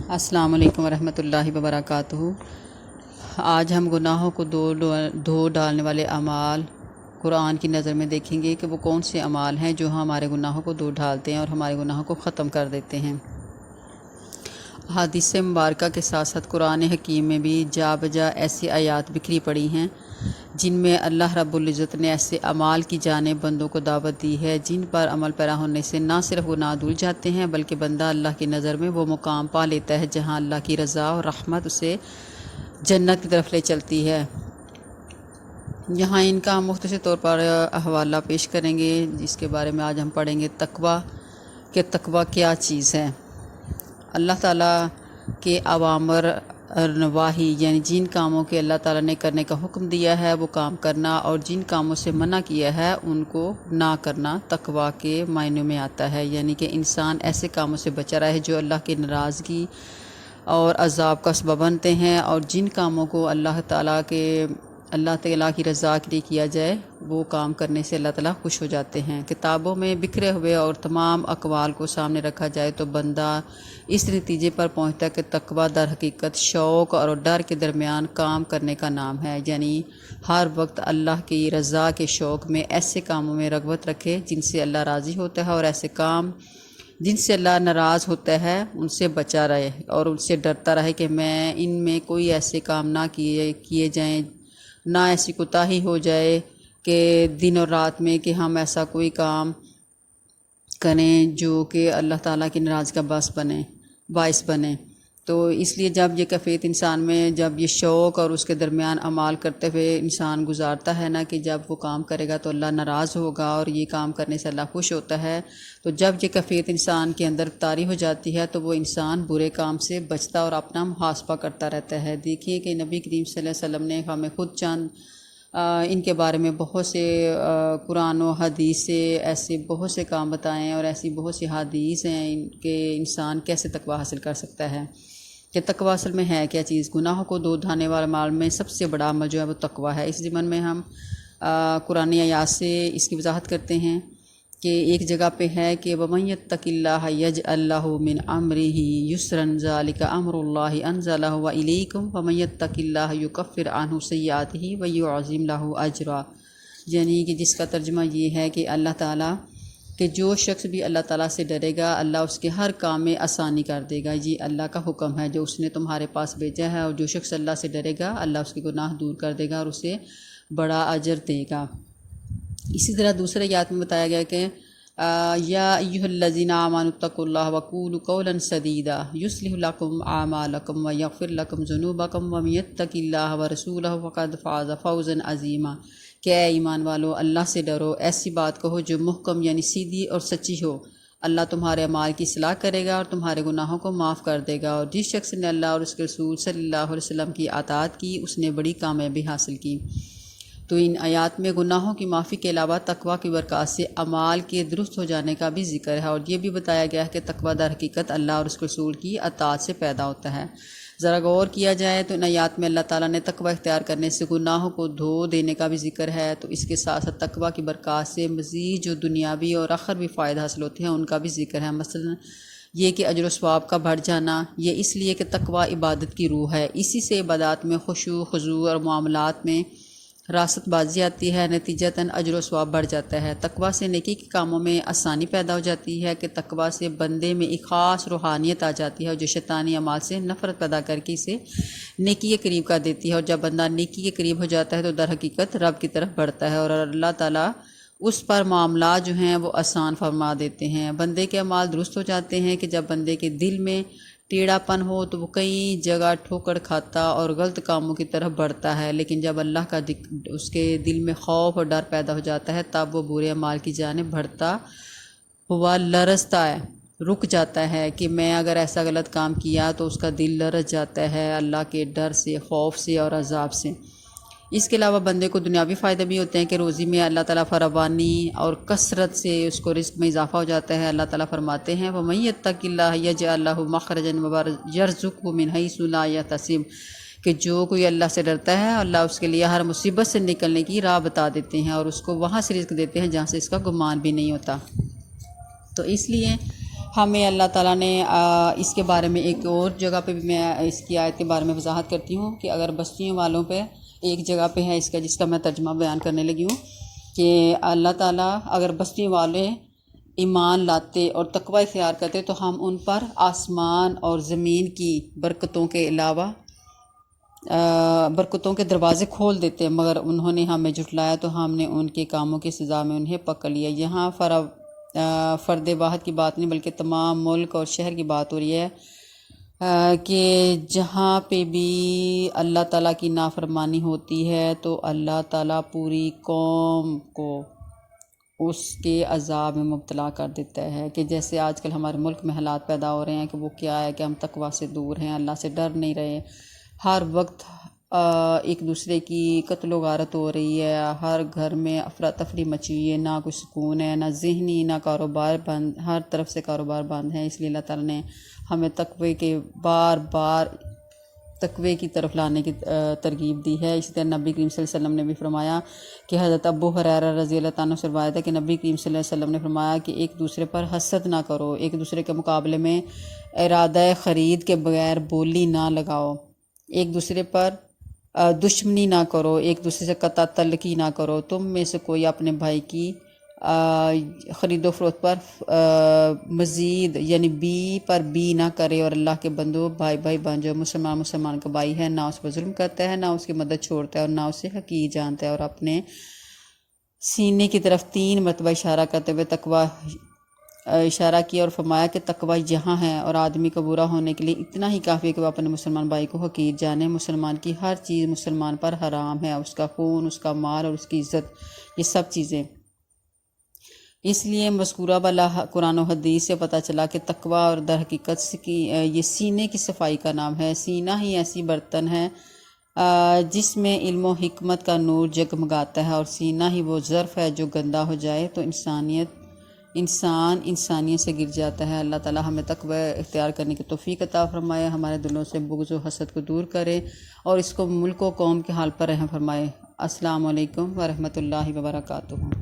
السلام علیکم ورحمۃ اللہ وبرکاتہ۔ آج ہم گناہوں کو دھو ڈالنے والے اعمال قرآن کی نظر میں دیکھیں گے کہ وہ کون سے اعمال ہیں جو ہمارے گناہوں کو دھو ڈالتے ہیں اور ہمارے گناہوں کو ختم کر دیتے ہیں۔ حدیث مبارکہ کے ساتھ ساتھ قرآن حکیم میں بھی جا بجا ایسی آیات بکھری پڑی ہیں جن میں اللہ رب العزت نے ایسے اعمال کی جانب بندوں کو دعوت دی ہے جن پر عمل پیرا ہونے سے نہ صرف گناہ دھل جاتے ہیں بلکہ بندہ اللہ کی نظر میں وہ مقام پا لیتا ہے جہاں اللہ کی رضا اور رحمت اسے جنت کی طرف لے چلتی ہے۔ یہاں ان کا ہم مختصر طور پر حوالہ پیش کریں گے جس کے بارے میں آج ہم پڑھیں گے تقویٰ کہ تقویٰ کیا چیز ہے۔ اللہ تعالیٰ کے اوامر نواہی یعنی جن کاموں کے اللہ تعالیٰ نے کرنے کا حکم دیا ہے وہ کام کرنا اور جن کاموں سے منع کیا ہے ان کو نہ کرنا تقویٰ کے معنی میں آتا ہے، یعنی کہ انسان ایسے کاموں سے بچا رہے جو اللہ کی ناراضگی اور عذاب کا سبب بنتے ہیں، اور جن کاموں کو اللہ تعالیٰ کی رضا کے لیے کیا جائے وہ کام کرنے سے اللہ تعالیٰ خوش ہو جاتے ہیں۔ کتابوں میں بکھرے ہوئے اور تمام اقوال کو سامنے رکھا جائے تو بندہ اس نتیجے پر پہنچتا ہے کہ تقویٰ در حقیقت شوق اور ڈر کے درمیان کام کرنے کا نام ہے، یعنی ہر وقت اللہ کی رضا کے شوق میں ایسے کاموں میں رغبت رکھے جن سے اللہ راضی ہوتا ہے، اور ایسے کام جن سے اللہ ناراض ہوتا ہے ان سے بچا رہے اور ان سے ڈرتا رہے کہ میں ان میں کوئی ایسے کام نہ کیے جائیں، نہ ایسی کوتاہی ہو جائے کہ دن اور رات میں کہ ہم ایسا کوئی کام کریں جو کہ اللہ تعالیٰ کی ناراضگی کا باعث بنے۔ تو اس لیے جب یہ کیفیت انسان میں جب یہ شوق اور اس کے درمیان اعمال کرتے ہوئے انسان گزارتا ہے نا کہ جب وہ کام کرے گا تو اللہ ناراض ہوگا اور یہ کام کرنے سے اللہ خوش ہوتا ہے، تو جب یہ کیفیت انسان کے اندر طاری ہو جاتی ہے تو وہ انسان برے کام سے بچتا اور اپنا محاسبہ کرتا رہتا ہے۔ دیکھیے کہ نبی کریم صلی اللہ علیہ وسلم نے ہمیں خود چند ان کے بارے میں بہت سے قرآن و حدیث سے ایسے بہت سے کام بتائے ہیں اور ایسی بہت سی حدیث ہیں کہ انسان کیسے تقویٰ حاصل کر سکتا ہے، کہ تقویٰ اصل میں ہے کیا چیز۔ گناہوں کو دھو ڈالنے والے اعمال میں سب سے بڑا عمل جو ہے وہ تقویٰ ہے۔ اس ضمن میں ہم قرآن آیات سے اس کی وضاحت کرتے ہیں کہ ایک جگہ پہ ہے کہ وَمَن يَتَّقِ اللَّهَ يَجْعَل لَّهُ مِنْ أَمْرِهِ يُسْرًا ذَلِكَ أَمْرُ اللَّهِ أَنزَلَهُ وَإِلَيْكُمْ وَمَن يَتَّقِ اللَّهَ يُكَفِّرْ عَنْهُ سَيِّئَاتِهِ وَيُعْظِمْ لَهُ أَجْرًا، یعنی کہ جس کا ترجمہ یہ ہے کہ اللہ تعالیٰ کہ جو شخص بھی اللہ تعالیٰ سے ڈرے گا اللہ اس کے ہر کام میں آسانی کر دے گا۔ یہ اللہ کا حکم ہے جو اس نے تمہارے پاس بھیجا ہے، اور جو شخص اللہ سے ڈرے گا اللہ اس کے گناہ دور کر دے گا اور اسے بڑا اجر دے گا۔ اسی طرح دوسرے آیات میں بتایا گیا کہ یا ایھا الذین آمنوا اتقوا اللہ وقولوا قولا سدیدا یصلح لکم اعمالکم ویغفر لکم ذنوبکم ومن یتق اللہ ورسولہ فقد فاز فوزا عظیما، کہ اے ایمان والو اللہ سے ڈرو، ایسی بات کہو جو محکم یعنی سیدھی اور سچی ہو، اللہ تمہارے اعمال کی اصلاح کرے گا اور تمہارے گناہوں کو معاف کر دے گا، اور جس شخص نے اللہ اور اس کے رسول صلی اللہ علیہ وسلم کی اطاعت کی اس نے بڑی کامیابی حاصل کی۔ تو ان آیات میں گناہوں کی معافی کے علاوہ تقویٰ کی برکات سے اعمال کے درست ہو جانے کا بھی ذکر ہے، اور یہ بھی بتایا گیا ہے کہ تقویٰ در حقیقت اللہ اور اس کے رسول کی اطاعت سے پیدا ہوتا ہے۔ ذرا غور کیا جائے تو ان آیات میں اللہ تعالیٰ نے تقویٰ اختیار کرنے سے گناہوں کو دھو دینے کا بھی ذکر ہے، تو اس کے ساتھ ساتھ تقویٰ کی برکات سے مزید جو دنیاوی اور آخروی فائدہ حاصل ہوتے ہیں ان کا بھی ذکر ہے، مثلا یہ کہ اجر و ثواب کا بڑھ جانا، یہ اس لیے کہ تقویٰ عبادت کی روح ہے، اسی سے عبادات میں خشوع خضوع اور معاملات میں راست بازی آتی ہے، نتیجتاً اجر و ثواب بڑھ جاتا ہے۔ تقویٰ سے نیکی کے کاموں میں آسانی پیدا ہو جاتی ہے کہ تقویٰ سے بندے میں ایک خاص روحانیت آ جاتی ہے اور جو شیطانی اعمال سے نفرت پیدا کر کے اسے نیکی کے قریب کر دیتی ہے، اور جب بندہ نیکی کے قریب ہو جاتا ہے تو در حقیقت رب کی طرف بڑھتا ہے اور اللہ تعالیٰ اس پر معاملات جو ہیں وہ آسان فرما دیتے ہیں۔ بندے کے اعمال درست ہو جاتے ہیں کہ جب بندے کے دل میں ٹیڑھا پن ہو تو وہ کئی جگہ ٹھوکر کھاتا اور غلط کاموں کی طرف بڑھتا ہے، لیکن جب اللہ کا اس کے دل میں خوف اور ڈر پیدا ہو جاتا ہے تب وہ برے اعمال کی جانب بڑھتا ہوا لرزتا ہے، رک جاتا ہے کہ میں اگر ایسا غلط کام کیا تو اس کا دل لرز جاتا ہے اللہ کے ڈر سے، خوف سے اور عذاب سے۔ اس کے علاوہ بندے کو دنیاوی فائدے بھی ہوتے ہیں کہ روزی میں اللہ تعالیٰ فراوانی اور کثرت سے اس کو رزق میں اضافہ ہو جاتا ہے۔ اللہ تعالیٰ فرماتے ہیں وَمَن يَتَّقِ اللَّهَ يَجْعَل لَّهُ مَخْرَجًا وَيَرْزُقْهُ مِنْ حَيْثُ لَا يَحْتَسِبُ، کہ جو کوئی اللہ سے ڈرتا ہے اللہ اس کے لیے ہر مصیبت سے نکلنے کی راہ بتا دیتے ہیں اور اس کو وہاں سے رزق دیتے ہیں جہاں سے اس کا گمان بھی نہیں ہوتا۔ تو اس لیے ہمیں اللہ تعالیٰ نے اس کے بارے میں ایک اور جگہ پہ بھی میں اس کی آیت کے بارے میں وضاحت کرتی ہوں کہ اگر بستیوں والوں پہ ایک جگہ پہ ہے اس کا، جس کا میں ترجمہ بیان کرنے لگی ہوں، کہ اللہ تعالیٰ اگر بستی والے ایمان لاتے اور تقوی اختیار کرتے تو ہم ان پر آسمان اور زمین کی برکتوں کے علاوہ برکتوں کے دروازے کھول دیتے، مگر انہوں نے ہمیں جھٹلایا تو ہم نے ان کے کاموں کی سزا میں انہیں پکڑ لیا۔ یہاں فرد واحد کی بات نہیں بلکہ تمام ملک اور شہر کی بات ہو رہی ہے، کہ جہاں پہ بھی اللہ تعالیٰ کی نافرمانی ہوتی ہے تو اللہ تعالیٰ پوری قوم کو اس کے عذاب میں مبتلا کر دیتا ہے۔ کہ جیسے آج کل ہمارے ملک میں حالات پیدا ہو رہے ہیں کہ وہ کیا ہے کہ ہم تقویٰ سے دور ہیں، اللہ سے ڈر نہیں رہے، ہر وقت ایک دوسرے کی قتل و غارت ہو رہی ہے، ہر گھر میں افراتفری مچی ہوئی ہے، نہ کوئی سکون ہے، نہ ذہنی، نہ کاروبار بند، ہر طرف سے کاروبار بند ہے۔ اس لیے اللہ تعالیٰ نے ہمیں تقوی کے بار بار تقوی کی طرف لانے کی ترغیب دی ہے۔ اسی طرح نبی کریم صلی اللہ علیہ وسلم نے بھی فرمایا کہ حضرت ابو ہریرہ رضی اللہ تعالیٰ عنہ سے روایت ہے کہ نبی کریم صلی اللہ علیہ وسلم نے فرمایا کہ ایک دوسرے پر حسد نہ کرو، ایک دوسرے کے مقابلے میں ارادہ خرید کے بغیر بولی نہ لگاؤ، ایک دوسرے پر دشمنی نہ کرو، ایک دوسرے سے قطع تعلقی نہ کرو، تم میں سے کوئی اپنے بھائی کی خرید و فروخت پر مزید یعنی بی پر بی نہ کرے، اور اللہ کے بندو بھائی بھائی بن جاؤ، مسلمان کا بھائی ہے، نہ اس پر ظلم کرتا ہے، نہ اس کی مدد چھوڑتا ہے، اور نہ اسے حقیر جانتا ہے، اور اپنے سینے کی طرف 3 مرتبہ اشارہ کرتے ہوئے تقوی اشارہ کیا اور فرمایا کہ تقوی یہاں ہے، اور آدمی کو برا ہونے کے لیے اتنا ہی کافی ہے کہ وہ اپنے مسلمان بھائی کو حقیر جانے۔ مسلمان کی ہر چیز مسلمان پر حرام ہے، اس کا خون، اس کا مال اور اس کی عزت، یہ سب چیزیں۔ اس لیے مذکورہ والا قرآن و حدیث سے پتہ چلا کہ تقوی اور در حقیقت یہ سینے کی صفائی کا نام ہے۔ سینہ ہی ایسی برتن ہے جس میں علم و حکمت کا نور جگمگاتا ہے، اور سینہ ہی وہ ظرف ہے جو گندا ہو جائے تو انسانیت سے گر جاتا ہے۔ اللہ تعالی ہمیں تقوی اختیار کرنے کی توفیق عطا فرمائے، ہمارے دلوں سے بغض و حسد کو دور کرے، اور اس کو ملک و قوم کے حال پر رحم فرمائے۔ السلام علیکم ورحمۃ اللہ وبرکاتہ۔